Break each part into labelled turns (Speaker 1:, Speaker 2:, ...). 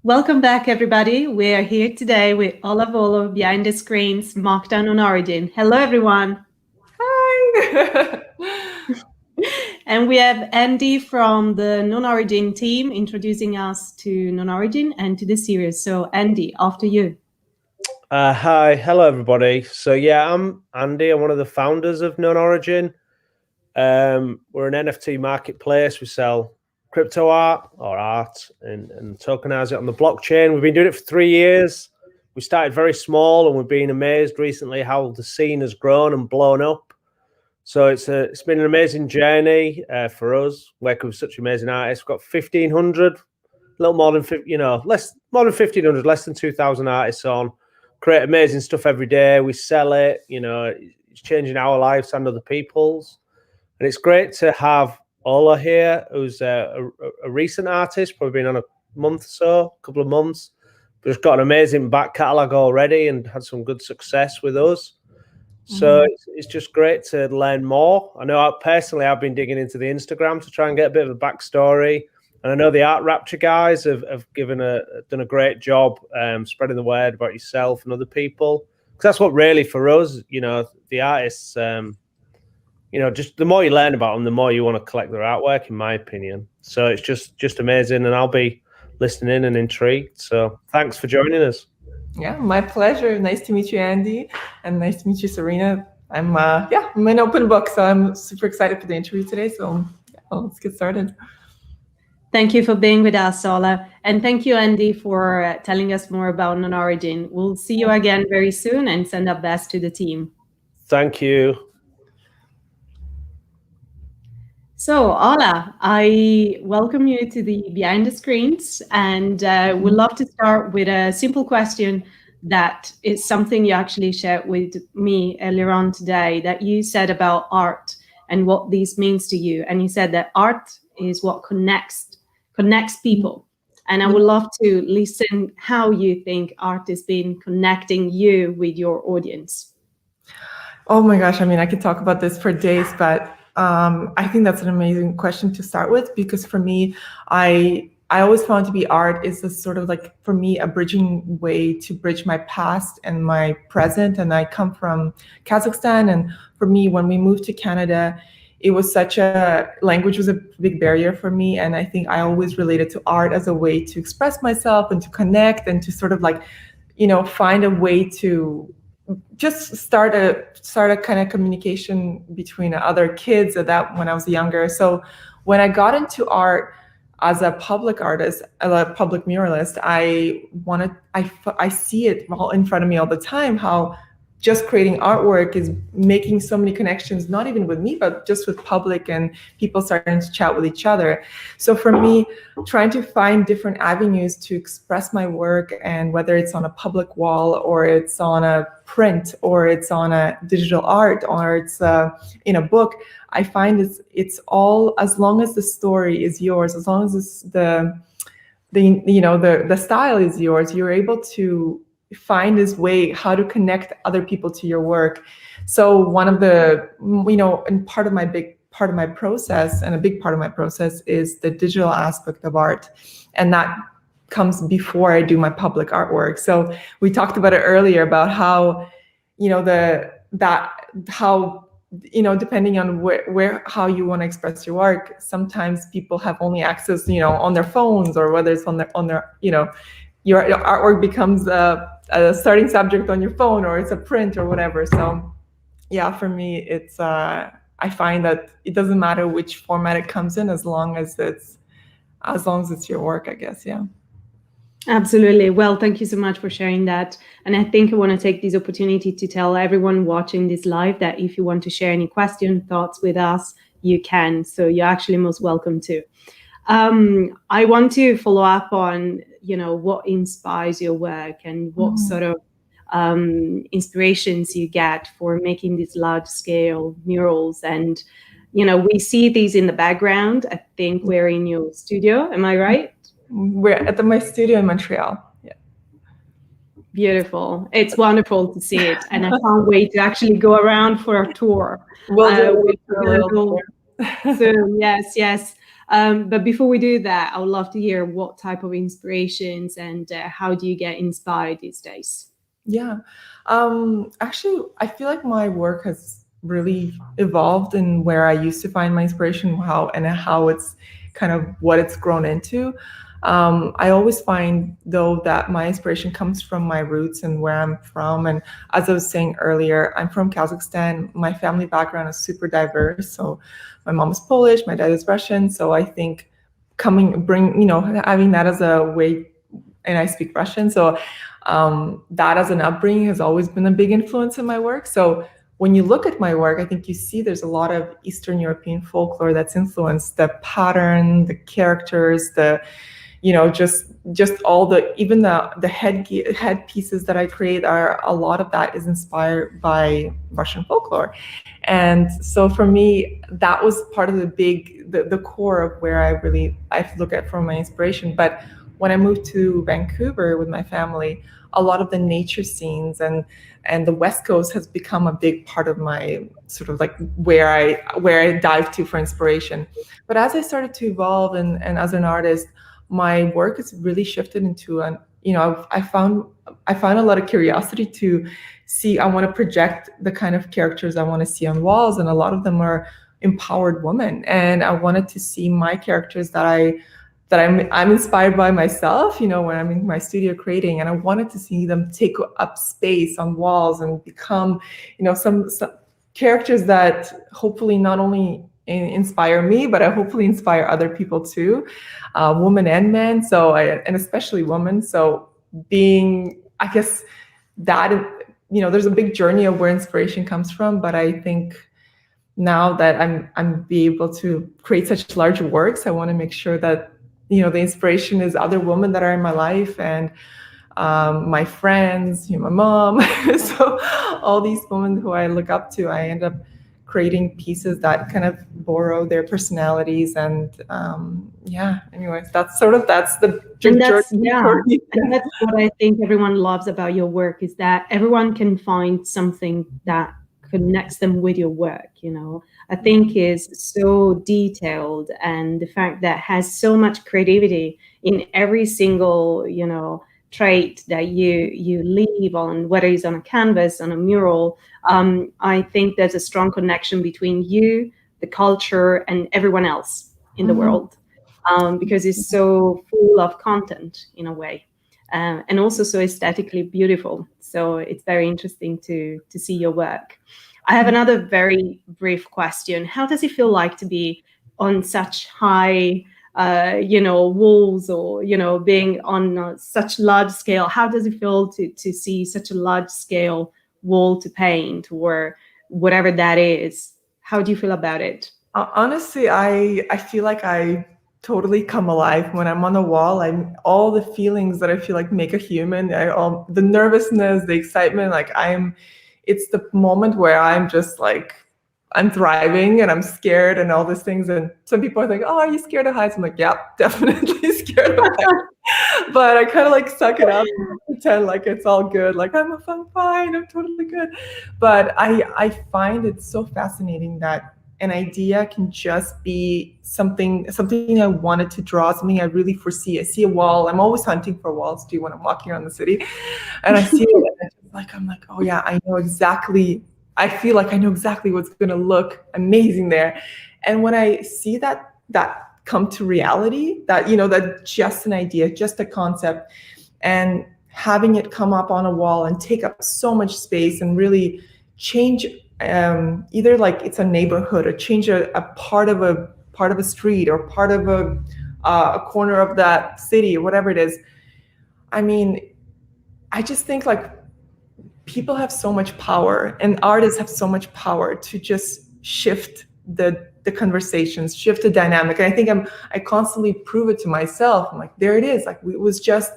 Speaker 1: Welcome back, everybody. We are here today with Ola Volo behind the screens, Markdown on Origin. Hello, everyone.
Speaker 2: Hi.
Speaker 1: And we have Andy from the KnownOrigin team introducing us to KnownOrigin and to the series. So, Andy, after you.
Speaker 3: Hi, hello everybody. So yeah, I'm Andy. I'm one of the founders of KnownOrigin. We're an NFT marketplace. We sell crypto art or art and tokenize it on the blockchain. We've been doing it for 3 years. We started very small and we've been amazed recently how the scene has grown and blown up. So it's been an amazing journey for us, working with such amazing artists. We've got 1,500, a little more than 50, less more than 1,500, less than 2,000 artists on. Create amazing stuff every day. We sell it. It's changing our lives and other people's. And it's great to have Ola here, who's a recent artist, probably been on a couple of months, but has got an amazing back catalogue already and had some good success with us. So it's just great to learn more. I know I've been digging into the Instagram to try and get a bit of a backstory. And I know the Art Rapture guys have done a great job spreading the word about yourself and other people. Because that's what really for us, the artists, just the more you learn about them, the more you want to collect their artwork, in my opinion. So it's just amazing, and I'll be listening in and intrigued. So thanks for joining us.
Speaker 2: Yeah, my pleasure. Nice to meet you, Andy, and nice to meet you, Serena. I'm an open book, so I'm super excited for the interview today. So let's get started.
Speaker 1: Thank you for being with us, Ola. And thank you, Andy, for telling us more about KnownOrigin. We'll see you again very soon and send our best to the team.
Speaker 3: Thank you.
Speaker 1: So, Ola, I welcome you to the Behind the Screens, and would love to start with a simple question that is something you actually shared with me earlier on today, that you said about art and what this means to you. And you said that art is what connects people. And I would love to listen how you think art has been connecting you with your audience.
Speaker 2: Oh my gosh, I mean, I could talk about this for days, but I think that's an amazing question to start with, because for me, I always found to be art is a sort of like, for me, a bridging way to bridge my past and my present. And I come from Kazakhstan. And for me, when we moved to Canada, it was language was a big barrier for me. And I think I always related to art as a way to express myself and to connect and to sort of like, find a way to just start a kind of communication between other kids that when I was younger. So when I got into art as a public artist, a public muralist, I see it all in front of me all the time, how just creating artwork is making so many connections, not even with me, but just with public and people starting to chat with each other. So for me, trying to find different avenues to express my work, and whether it's on a public wall or it's on a print or it's on a digital art or it's in a book, I find it's all, as long as the story is yours, as long as the style is yours, you're able to find this way how to connect other people to your work. So one of the, and part of my process, and a big part of my process, is the digital aspect of art. And that comes before I do my public artwork. So we talked about it earlier about how, depending on how you want to express your work, sometimes people have only access, on their phones, or whether it's on their, your artwork becomes a starting subject on your phone, or it's a print or whatever. So yeah, for me, it's I find that it doesn't matter which format it comes in, as long as it's your work, I guess. Yeah.
Speaker 1: Absolutely. Well, thank you so much for sharing that. And I think I want to take this opportunity to tell everyone watching this live that if you want to share any thoughts with us, you can. So you're actually most welcome to. I want to follow up on, what inspires your work and what sort of inspirations you get for making these large scale murals. And, we see these in the background. I think we're in your studio. Am I right?
Speaker 2: We're at my studio in Montreal. Yeah.
Speaker 1: Beautiful. It's wonderful to see it. And I can't wait to actually go around for a tour.
Speaker 2: We'll do a little tour.
Speaker 1: So yes. But before we do that, I would love to hear what type of inspirations and how do you get inspired these days?
Speaker 2: Yeah. Actually, I feel like my work has really evolved in where I used to find my inspiration, how it's kind of what it's grown into. I always find, though, that my inspiration comes from my roots and where I'm from. And as I was saying earlier, I'm from Kazakhstan. My family background is super diverse. So my mom is Polish, my dad is Russian. So I think having that as a way, and I speak Russian. So that as an upbringing has always been a big influence in my work. So when you look at my work, I think you see there's a lot of Eastern European folklore that's influenced the pattern, the characters, just all even the head pieces that I create a lot of that is inspired by Russian folklore. And so for me, that was part of the core of where I look at for my inspiration. But when I moved to Vancouver with my family, a lot of the nature scenes and the West Coast has become a big part of my sort of like where I dive to for inspiration. But as I started to evolve and as an artist, my work has really shifted into I found a lot of curiosity to see. I want to project the kind of characters I want to see on walls, and a lot of them are empowered women. And I wanted to see my characters that I'm inspired by myself, when I'm in my studio creating, and I wanted to see them take up space on walls and become, some characters that hopefully not only inspire me, but I hopefully inspire other people too, women and men. So, and especially women. So I guess that, there's a big journey of where inspiration comes from, but I think now that I'm be able to create such large works, I want to make sure that the inspiration is other women that are in my life and my friends, my mom. So all these women who I look up to, I end up creating pieces that kind of borrow their personalities. And anyways, that's the journey.
Speaker 1: And that's what I think everyone loves about your work, is that everyone can find something that connects them with your work. I think is so detailed, and the fact that has so much creativity in every single trait that you leave on, whether it's on a canvas, on a mural. I think there's a strong connection between you, the culture, and everyone else in the world, because it's so full of content in a way, and also so aesthetically beautiful. So it's very interesting to see your work. I have another very brief question. How does it feel like to be on such high, walls, or, being on such large scale? How does it feel to see such a large scale wall to paint, or whatever that is? How do you feel about it?
Speaker 2: Honestly, I feel like I totally come alive when I'm on a wall. All the feelings that I feel like make a human, the nervousness, the excitement, it's the moment where I'm just like, I'm thriving and I'm scared and all these things. And some people are like, oh, are you scared of heights? I'm like, yeah, definitely scared of heights. But I kind of like suck it up and pretend like it's all good. Like I'm fine, I'm totally good. But I find it so fascinating that an idea can just be something I wanted to draw, something I really foresee. I see a wall. I'm always hunting for walls too when I'm walking around the city. And I see it and I'm like, oh yeah, I feel like I know exactly what's going to look amazing there. And when I see that come to reality, that just an idea, just a concept, and having it come up on a wall and take up so much space and really change, either like it's a neighborhood or change a part of a street or part of a corner of that city or whatever it is. I mean, I just think like people have so much power, and artists have so much power to just shift the conversations, shift the dynamic. And I think I constantly prove it to myself. I'm like, there it is. Like it was just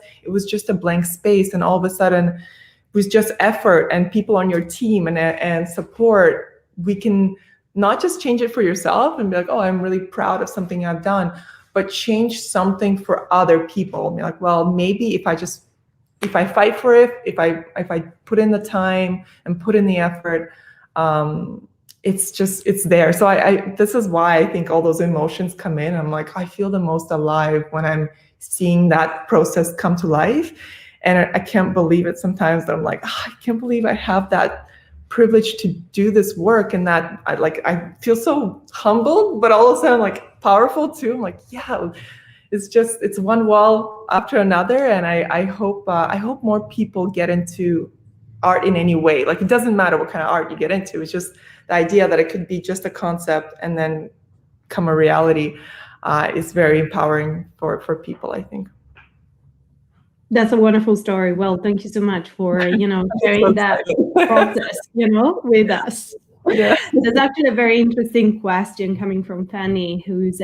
Speaker 2: a blank space, and all of a sudden, with just effort and people on your team and support, we can not just change it for yourself and be like, oh, I'm really proud of something I've done, but change something for other people. And be like, well, maybe if I fight for it, if I put in the time and put in the effort, it's there. So I this is why I think all those emotions come in. I'm like, I feel the most alive when I'm seeing that process come to life. And I can't believe it sometimes that I'm like, I can't believe I have that privilege to do this work, and that I feel so humbled, but also I'm like powerful too. I'm like, yeah, it's one wall after another. And I hope more people get into art in any way. Like, it doesn't matter what kind of art you get into. It's just the idea that it could be just a concept and then come a reality is very empowering for people, I think.
Speaker 1: That's a wonderful story. Well, thank you so much for, sharing that process, with us.
Speaker 2: Yeah.
Speaker 1: There's actually a very interesting question coming from Fanny, who's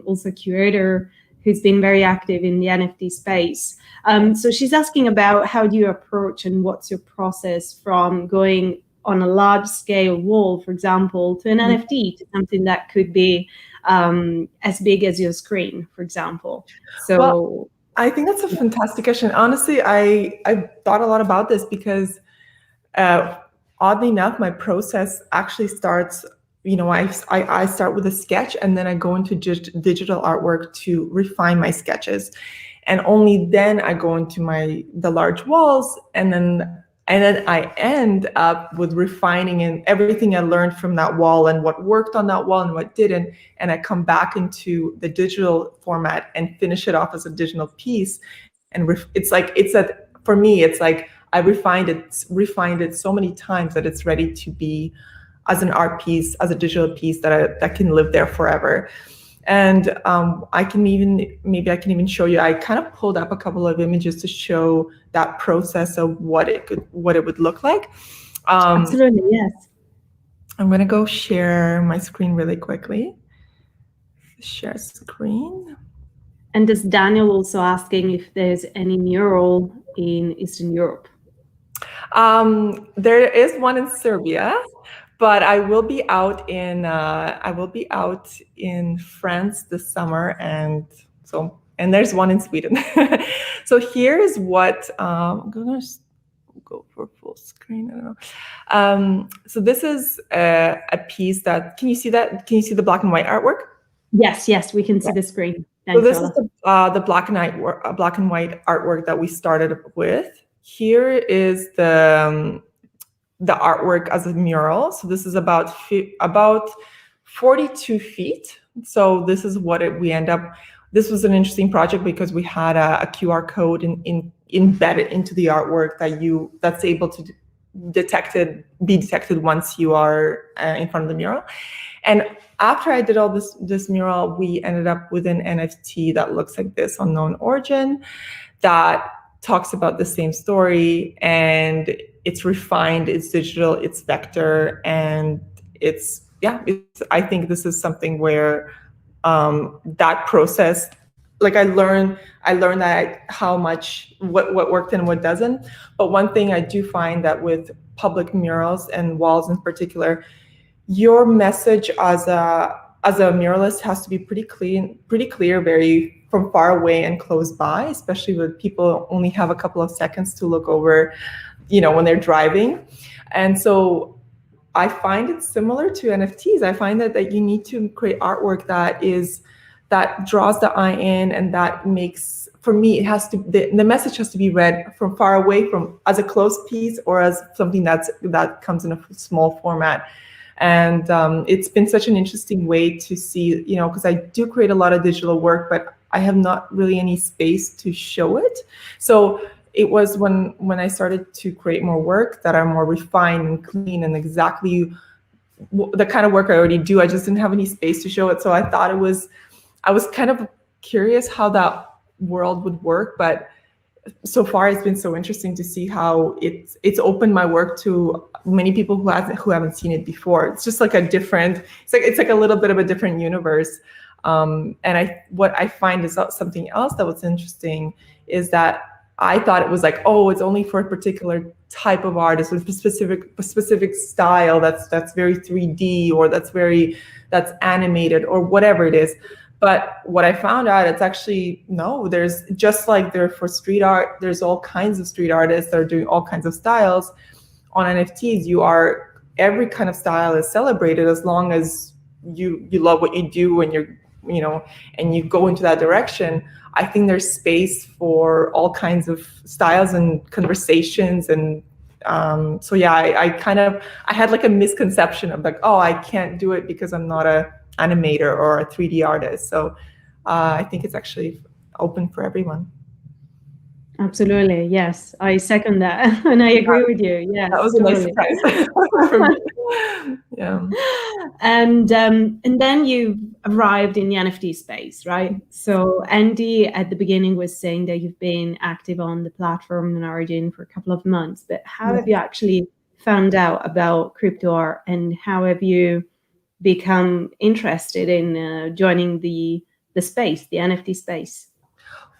Speaker 1: also a curator, who's been very active in the NFT space. So she's asking about how do you approach and what's your process from going on a large scale wall, for example, to an NFT, to something that could be as big as your screen, for example. So.
Speaker 2: Well, I think that's a fantastic question. Honestly, I thought a lot about this because oddly enough, my process actually starts, I start with a sketch, and then I go into digital artwork to refine my sketches. And only then I go into the large walls, and then I end up with refining and everything I learned from that wall and what worked on that wall and what didn't. And I come back into the digital format and finish it off as a digital piece. And for me, it's like I refined it so many times that it's ready to be as an art piece, as a digital piece that can live there forever. And I can even show you. I kind of pulled up a couple of images to show that process of what it would look like.
Speaker 1: Absolutely, yes.
Speaker 2: I'm gonna go share my screen really quickly. Share screen.
Speaker 1: And there's Daniel also asking if there's any mural in Eastern Europe.
Speaker 2: There is one in Serbia. But I will be out in France this summer, and there's one in Sweden. So here's what I'm gonna go for full screen. I don't know. So this is a piece that can you see that? Can you see the black and white artwork?
Speaker 1: Yes, we can see the screen. Thanks,
Speaker 2: so this
Speaker 1: Ola.
Speaker 2: is the black and white artwork that we started with. Here is the artwork as a mural. So this is about 42 feet. So this is what we end up. This was an interesting project because we had a QR code embedded into the artwork that's able to be detected once you are in front of the mural. And after I did all this mural, we ended up with an NFT that looks like this on KnownOrigin that talks about the same story, and it's refined, it's digital, it's vector, and I think this is something where that process, like I learned that how much what worked and what doesn't. But one thing I do find that with public murals and walls in particular, your message as a muralist has to be pretty clear, very from far away and close by, especially when people only have a couple of seconds to look over, when they're driving. And so I find it similar to NFTs. I find that you need to create artwork that draws the eye in, and that makes, for me, the message has to be read from far away, from as a close piece or as something that comes in a small format. And it's been such an interesting way to see, because I do create a lot of digital work, but I have not really any space to show it. So it was when I started to create more work that are more refined and clean and exactly the kind of work I already do. I just didn't have any space to show it. So I thought I was kind of curious how that world would work, but so far it's been so interesting to see how it's opened my work to many people who haven't seen it before. It's just like it's like a little bit of a different universe. And what I find is something else that was interesting is that I thought it was like, oh, it's only for a particular type of artist with specific style that's very 3D or that's animated or whatever it is. But what I found out, it's actually, no, there's just like there for street art, there's all kinds of street artists that are doing all kinds of styles. On NFTs, every kind of style is celebrated as long as you love what you do when you're, and you go into that direction. I think there's space for all kinds of styles and conversations. And so yeah, I had like a misconception of like, oh, I can't do it because I'm not a animator or a 3D artist. So I think it's actually open for everyone.
Speaker 1: Absolutely, yes, I second that, and I agree with you. Yes,
Speaker 2: that was
Speaker 1: totally.
Speaker 2: a nice surprise for me. Yeah.
Speaker 1: And then you arrived in the NFT space, right? So Andy at the beginning was saying that you've been active on the platform KnownOrigin for a couple of months, but how have you actually found out about crypto art, and how have you become interested in joining the space, the NFT space?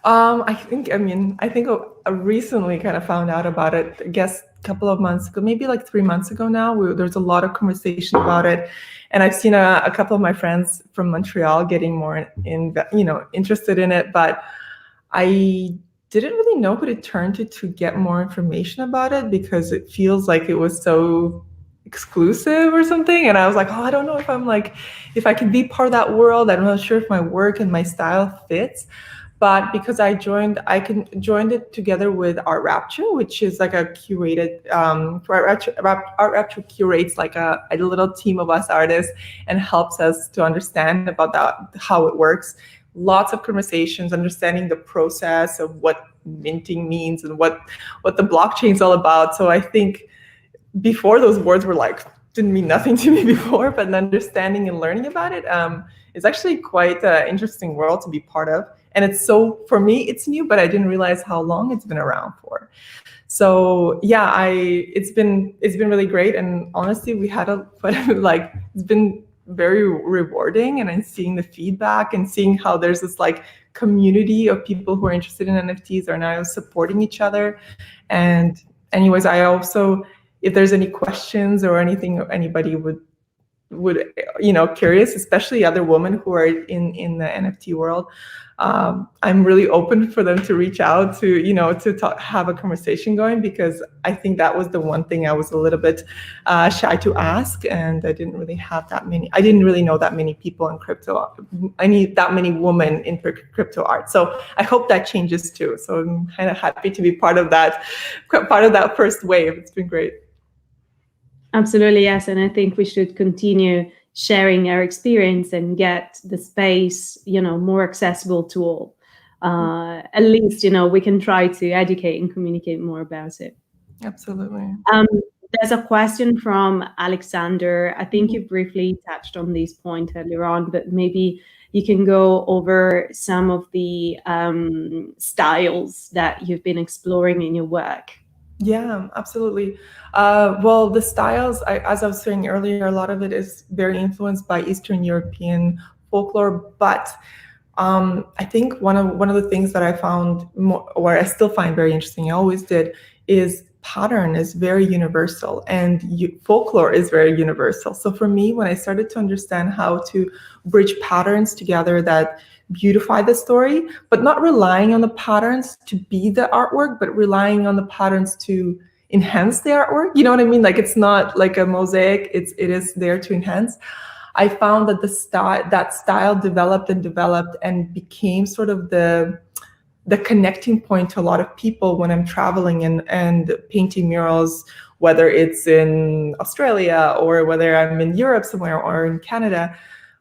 Speaker 2: I think I recently kind of found out about it, I guess a couple of months ago, maybe like 3 months ago now. There's a lot of conversation about it. And I've seen a couple of my friends from Montreal getting more interested in it, but I didn't really know who to turn to get more information about it, because it feels like it was so exclusive or something. And I was like, oh, I don't know if I can be part of that world. I'm not sure if my work and my style fits. But because I joined it together with Art Rapture, which is like a curated, Art Rapture curates like a little team of us artists and helps us to understand about how it works. Lots of conversations, understanding the process of what minting means and what the blockchain is all about. So I think before, those words were like, didn't mean nothing to me before, but understanding and learning about it is actually quite an interesting world to be part of. And for me, it's new, but I didn't realize how long it's been around for. So yeah, it's been really great. And honestly, we had it's been very rewarding, and I'm seeing the feedback and seeing how there's this like community of people who are interested in NFTs are now supporting each other. And anyways, I also, if there's any questions or anything anybody would curious, especially other women who are in the NFT world, I'm really open for them to reach out to have a conversation going, because I think that was the one thing I was a little bit shy to ask, and I didn't really know that many people in crypto. I need that many women in crypto art. So I hope that changes too. So I'm kind of happy to be part of that first wave. It's been great.
Speaker 1: Absolutely, yes. And I think we should continue sharing our experience and get the space, more accessible to all. At least, we can try to educate and communicate more about it.
Speaker 2: Absolutely.
Speaker 1: There's a question from Alexander. I think you briefly touched on this point earlier on, but maybe you can go over some of the styles that you've been exploring in your work.
Speaker 2: Yeah, absolutely. Well, the styles, as I was saying earlier, a lot of it is very influenced by Eastern European folklore. But I think one of the things that I found, or I still find very interesting, I always did, is pattern is very universal, and folklore is very universal. So for me, when I started to understand how to bridge patterns together that beautify the story, but not relying on the patterns to be the artwork, but relying on the patterns to enhance the artwork. You know what I mean? Like, it's not like a mosaic, it is there to enhance. I found that that style developed and became sort of the connecting point to a lot of people when I'm traveling and painting murals, whether it's in Australia or whether I'm in Europe somewhere or in Canada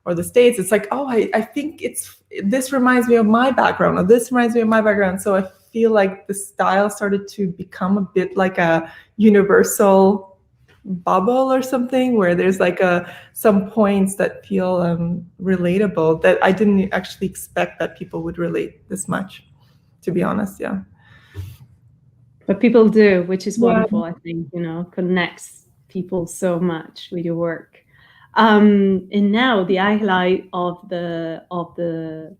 Speaker 2: or the States. It's like, oh, I think this reminds me of my background, or this reminds me of my background. So I feel like the style started to become a bit like a universal bubble or something, where there's like some points that feel relatable, that I didn't actually expect that people would relate this much, to be honest. Yeah.
Speaker 1: But people do, which is wonderful. I think, connects people so much with your work. And now the highlight of the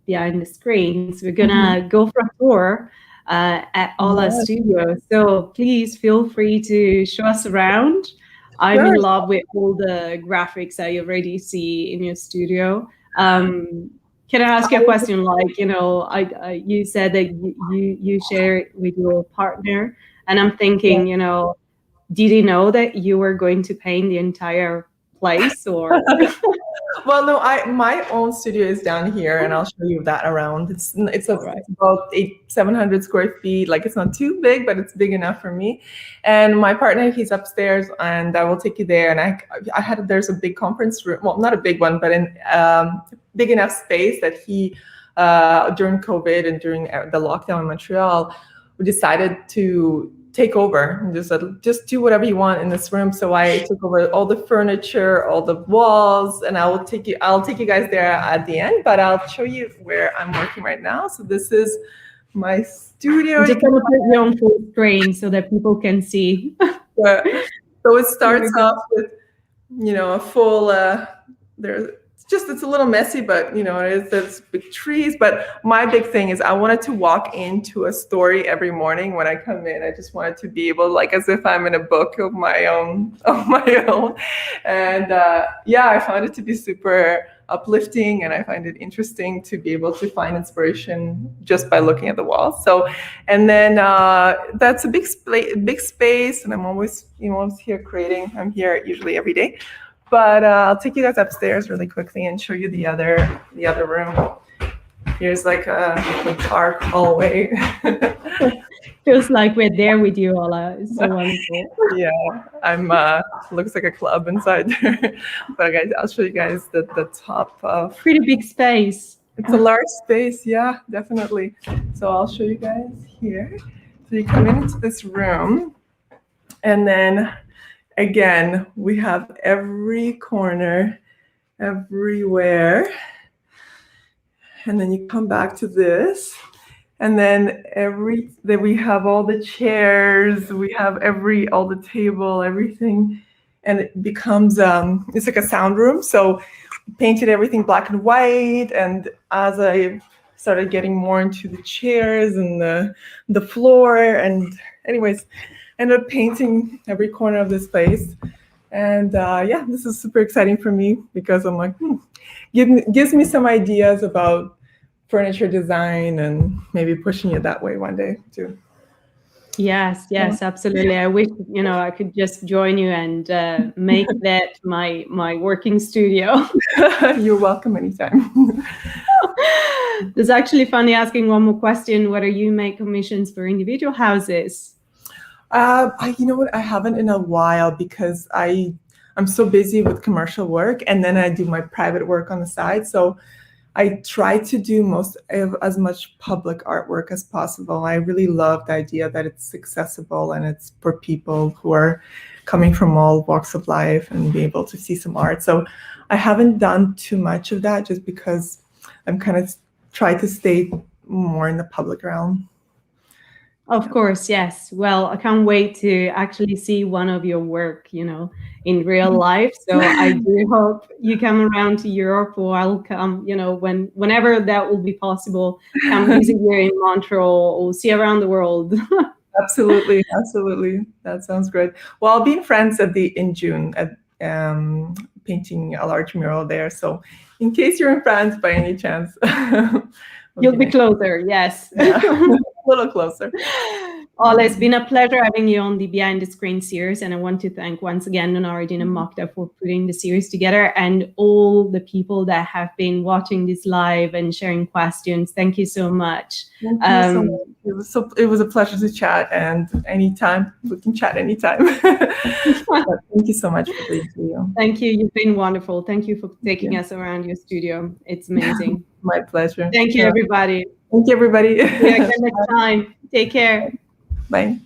Speaker 1: behind the screens, we're gonna go for a tour at Ola Studio. So please feel free to show us around. I'm in love with all the graphics I already see in your studio. Can I ask you a question? Like, you said that you share it with your partner, and I'm thinking, did he know that you were going to paint the entire place, or?
Speaker 2: Well, no, my own studio is down here, and I'll show you that around. It's it's about 700 square feet. Like, it's not too big, but it's big enough for me. And my partner, he's upstairs, and I will take you there. And there's a big conference room. Well, not a big one, but in big enough space that he during COVID and during the lockdown in Montreal, we decided to take over and just do whatever you want in this room. So I took over all the furniture, all the walls, and I'll take you guys there at the end, but I'll show you where I'm working right now. So this is my studio.
Speaker 1: I'm just going to put you on full screen so that people can see.
Speaker 2: So it starts off with, a full, it's a little messy, but there's big trees. But my big thing is I wanted to walk into a story every morning when I come in. I just wanted to be able, like, as if I'm in a book of my own. And I found it to be super uplifting, and I find it interesting to be able to find inspiration just by looking at the walls. So, and then that's a big space, and I'm always here creating. I'm here usually every day. But I'll take you guys upstairs really quickly and show you the other room. Here's like a dark hallway.
Speaker 1: Feels like we're there with you, Ola. It's so wonderful.
Speaker 2: Yeah, looks like a club inside there. But guys, I'll show you guys the top of.
Speaker 1: Pretty big space.
Speaker 2: It's a large space, yeah, definitely. So I'll show you guys here. So you come into this room, and then again, we have every corner, everywhere. And then you come back to this. And then we have all the chairs, we have all the table, everything. And it becomes, it's like a sound room. So painted everything black and white. And as I started getting more into the chairs and the floor, and anyways, ended up painting every corner of this place. And this is super exciting for me because I'm like, gives me some ideas about furniture design and maybe pushing it that way one day too.
Speaker 1: Yes, absolutely. I wish, I could just join you and make that my working studio.
Speaker 2: You're welcome anytime.
Speaker 1: It's actually funny asking one more question, whether you make commissions for individual houses.
Speaker 2: You know what? I haven't in a while because I'm so busy with commercial work, and then I do my private work on the side. So I try to do as much public artwork as possible. I really love the idea that it's accessible and it's for people who are coming from all walks of life and be able to see some art. So I haven't done too much of that just because I'm kind of trying to stay more in the public realm.
Speaker 1: Of course, yes. Well, I can't wait to actually see one of your work, in real life. So I do hope you come around to Europe, or I'll come, whenever that will be possible, come visit you in Montreal or see around the world.
Speaker 2: Absolutely. That sounds great. Well, I'll be in France in June at painting a large mural there. So in case you're in France by any chance.
Speaker 1: You'll be closer, yes.
Speaker 2: Yeah. A little closer.
Speaker 1: Ola, it's been a pleasure having you on the Behind the Screen series, and I want to thank once again KnownOrigin and MoCDA for putting the series together, and all the people that have been watching this live and sharing questions. Thank you so much.
Speaker 2: Thank you so much. It was a pleasure to chat, and anytime we can chat anytime. Thank you so much for being here.
Speaker 1: Thank you. You've been wonderful. Thank you for taking us around your studio. It's amazing.
Speaker 2: My pleasure.
Speaker 1: Thank you, everybody.
Speaker 2: Thank you, everybody.
Speaker 1: See you again next time. Take care.
Speaker 2: Bye.